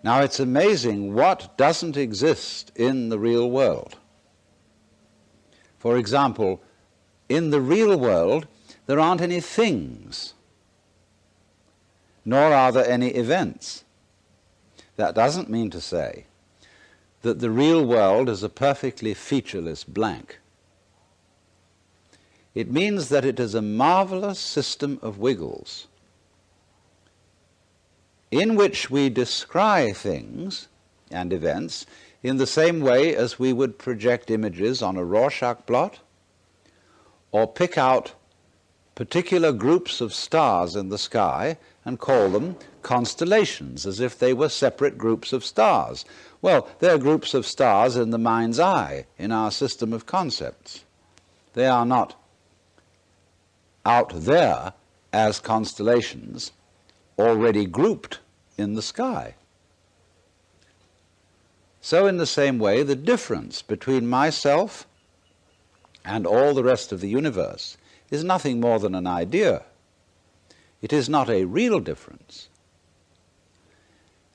Now, it's amazing what doesn't exist in the real world. For example, in the real world, there aren't any things, nor are there any events. That doesn't mean to say that the real world is a perfectly featureless blank. It means that it is a marvelous system of wiggles in which we descry things and events in the same way as we would project images on a Rorschach blot or pick out particular groups of stars in the sky and call them constellations, as if they were separate groups of stars. Well, they're groups of stars in the mind's eye, in our system of concepts. They are not out there as constellations already grouped in the sky. So in the same way, the difference between myself and all the rest of the universe is nothing more than an idea. It is not a real difference.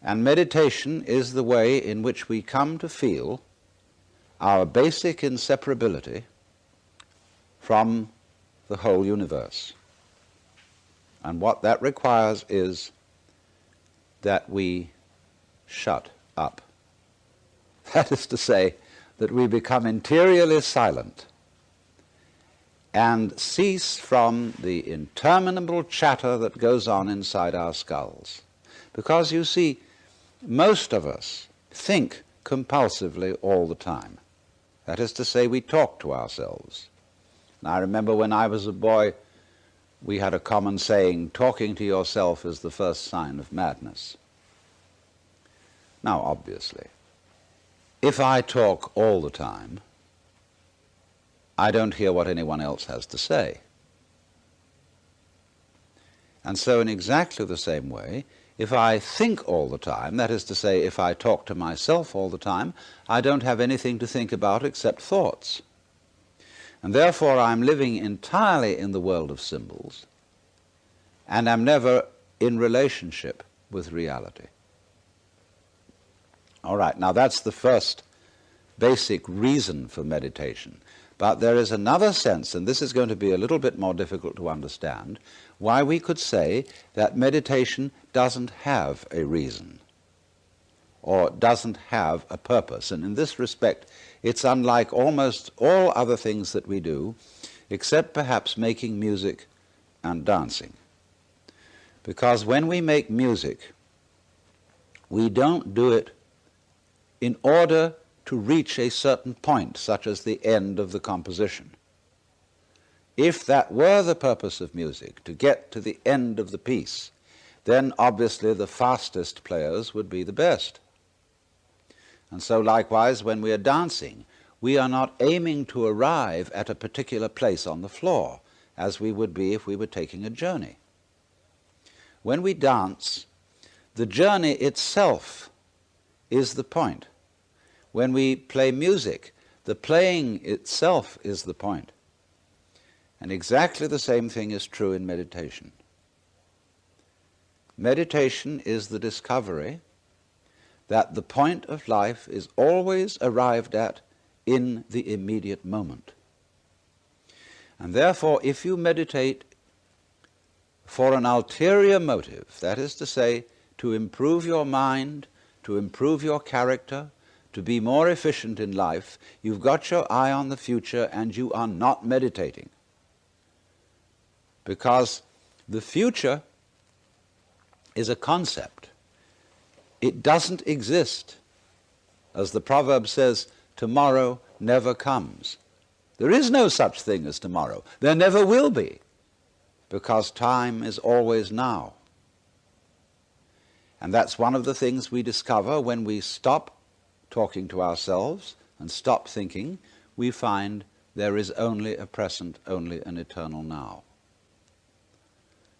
And meditation is the way in which we come to feel our basic inseparability from the whole universe. And what that requires is that we shut up. That is to say, that we become interiorly silent and cease from the interminable chatter that goes on inside our skulls. Because, you see, most of us think compulsively all the time. That is to say, we talk to ourselves. And I remember when I was a boy, we had a common saying, talking to yourself is the first sign of madness. Now, obviously, if I talk all the time, I don't hear what anyone else has to say. And so in exactly the same way, if I think all the time, that is to say, if I talk to myself all the time, I don't have anything to think about except thoughts. And therefore I'm living entirely in the world of symbols, and I'm never in relationship with reality. All right, now that's the first basic reason for meditation. But there is another sense, and this is going to be a little bit more difficult to understand, why we could say that meditation doesn't have a reason or doesn't have a purpose. And in this respect, it's unlike almost all other things that we do, except perhaps making music and dancing. Because when we make music, we don't do it in order to reach a certain point, such as the end of the composition. If that were the purpose of music, to get to the end of the piece, then obviously the fastest players would be the best. And so likewise, when we are dancing, we are not aiming to arrive at a particular place on the floor, as we would be if we were taking a journey. When we dance, the journey itself is the point. When we play music, the playing itself is the point. And exactly the same thing is true in meditation. Meditation is the discovery that the point of life is always arrived at in the immediate moment. And therefore, if you meditate for an ulterior motive, that is to say, to improve your mind, to improve your character, to be more efficient in life, you've got your eye on the future and you are not meditating. Because the future is a concept. It doesn't exist. As the proverb says, tomorrow never comes. There is no such thing as tomorrow. There never will be, because time is always now. And that's one of the things we discover when we stop talking to ourselves and stop thinking. We find there is only a present, only an eternal now.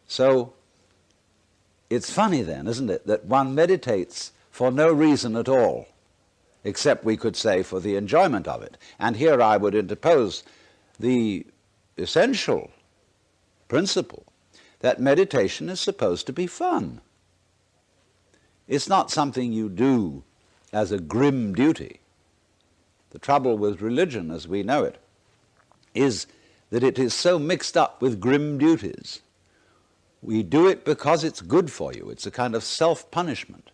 So it's funny then, isn't it, that one meditates for no reason at all, except we could say for the enjoyment of it. And here I would interpose the essential principle that meditation is supposed to be fun. It's not something you do as a grim duty. The trouble with religion as we know it is that it is so mixed up with grim duties. We do it because it's good for you. It's a kind of self-punishment.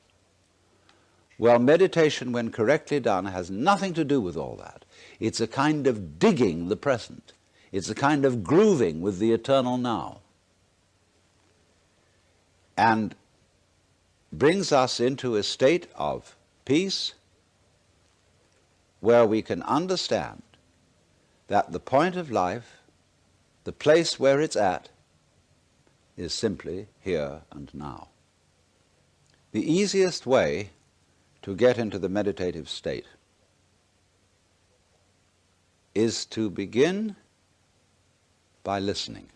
Well, meditation, when correctly done, has nothing to do with all that. It's a kind of digging the present. It's a kind of grooving with the eternal now. And brings us into a state of peace where we can understand that the point of life, the place where it's at, is simply here and now. The easiest way to get into the meditative state is to begin by listening.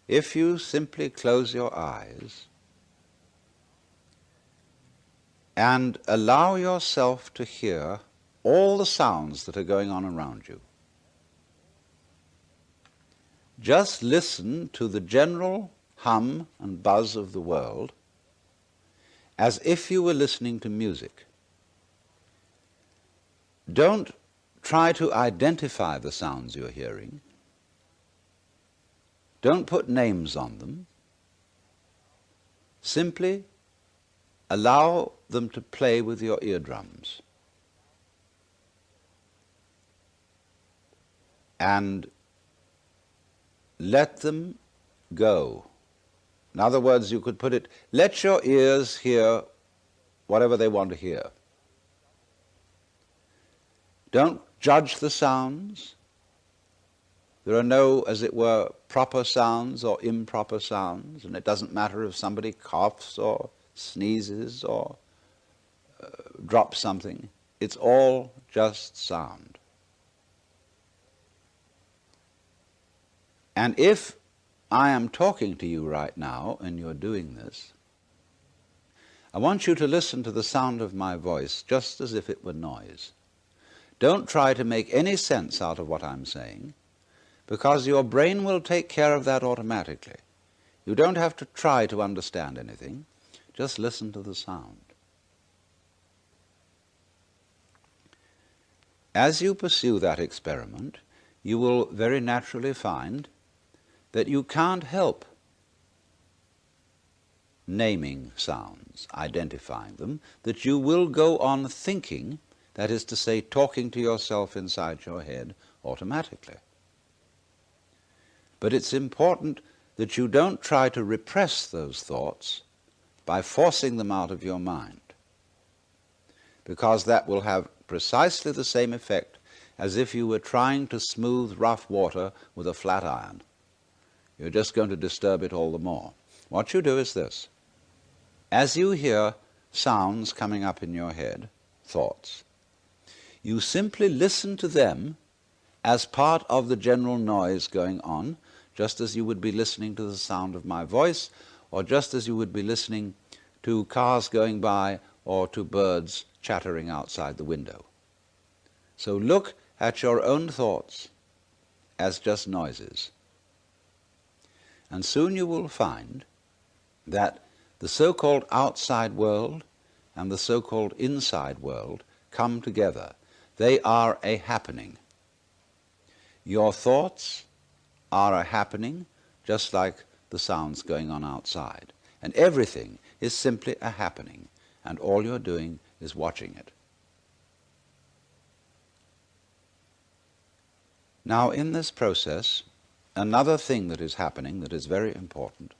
If you simply close your eyes and allow yourself to hear all the sounds that are going on around you, just listen to the general hum and buzz of the world as if you were listening to music. Don't try to identify the sounds you're hearing. Don't put names on them. Simply allow them to play with your eardrums. And let them go. In other words, you could put it, let your ears hear whatever they want to hear. Don't judge the sounds. There are no, as it were, proper sounds or improper sounds, and it doesn't matter if somebody coughs or sneezes or drops something. It's all just sound. And if I am talking to you right now and you're doing this, I want you to listen to the sound of my voice just as if it were noise. Don't try to make any sense out of what I'm saying, because your brain will take care of that automatically. You don't have to try to understand anything. Just listen to the sound. As you pursue that experiment, you will very naturally find that you can't help naming sounds, identifying them, that you will go on thinking, that is to say, talking to yourself inside your head automatically. But it's important that you don't try to repress those thoughts by forcing them out of your mind, because that will have precisely the same effect as if you were trying to smooth rough water with a flat iron. You're just going to disturb it all the more. What you do is this. As you hear sounds coming up in your head, thoughts, you simply listen to them as part of the general noise going on, just as you would be listening to the sound of my voice, or just as you would be listening to cars going by or to birds chattering outside the window. So look at your own thoughts as just noises. And soon you will find that the so-called outside world and the so-called inside world come together. They are a happening. Your thoughts are a happening, just like the sounds going on outside. And everything is simply a happening, and all you're doing is watching it. Now, in this process, another thing that is happening that is very important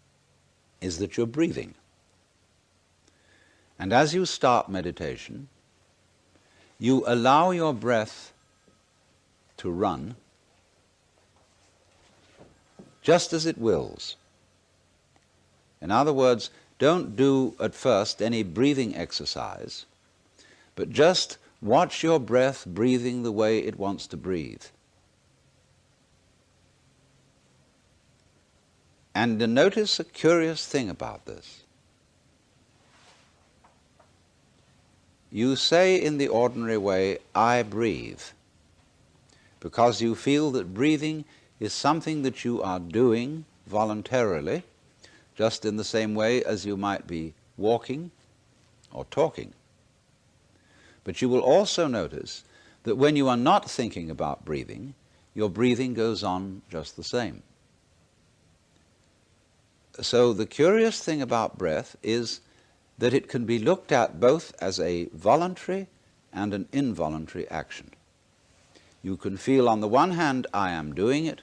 is that you're breathing. And as you start meditation, you allow your breath to run just as it wills. In other words, don't do at first any breathing exercise, but just watch your breath breathing the way it wants to breathe. And notice a curious thing about this. You say in the ordinary way, I breathe, because you feel that breathing is something that you are doing voluntarily, just in the same way as you might be walking or talking. But you will also notice that when you are not thinking about breathing, your breathing goes on just the same. So the curious thing about breath is that it can be looked at both as a voluntary and an involuntary action. You can feel on the one hand, I am doing it,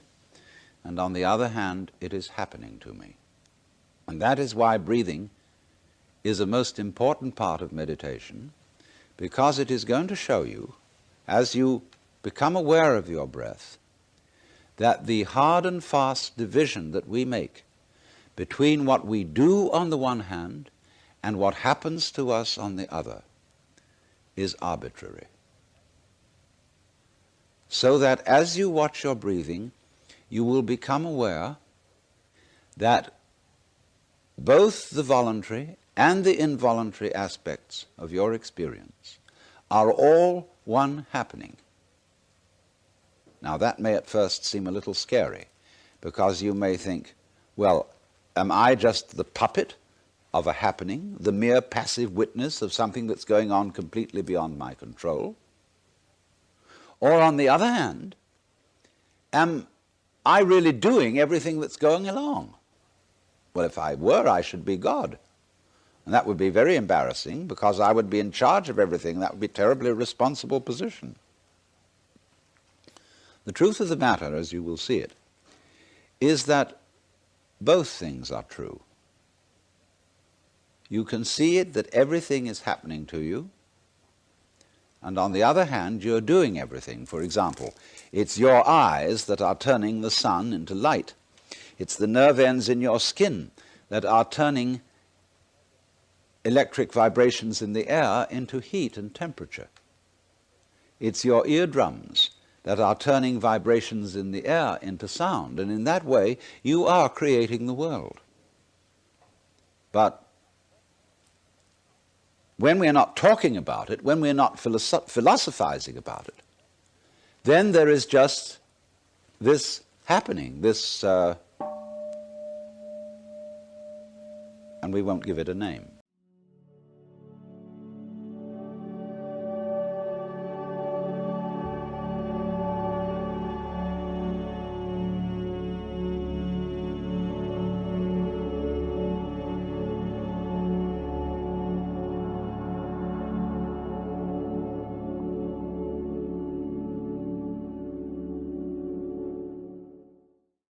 and on the other hand, it is happening to me. And that is why breathing is a most important part of meditation, because it is going to show you, as you become aware of your breath, that the hard and fast division that we make between what we do on the one hand and what happens to us on the other is arbitrary. So that as you watch your breathing, you will become aware that both the voluntary and the involuntary aspects of your experience are all one happening. Now that may at first seem a little scary, because you may think, well, am I just the puppet of a happening, the mere passive witness of something that's going on completely beyond my control? Or on the other hand, am I really doing everything that's going along? Well, if I were, I should be God. And that would be very embarrassing, because I would be in charge of everything. That would be a terribly responsible position. The truth of the matter, as you will see it, is that both things are true. You can see it that everything is happening to you, and on the other hand, you're doing everything. For example, it's your eyes that are turning the sun into light. It's the nerve ends in your skin that are turning electric vibrations in the air into heat and temperature. It's your eardrums that are turning vibrations in the air into sound, and in that way you are creating the world. But when we're not talking about it, when we're not philosophizing about it, then there is just this happening, this, and we won't give it a name.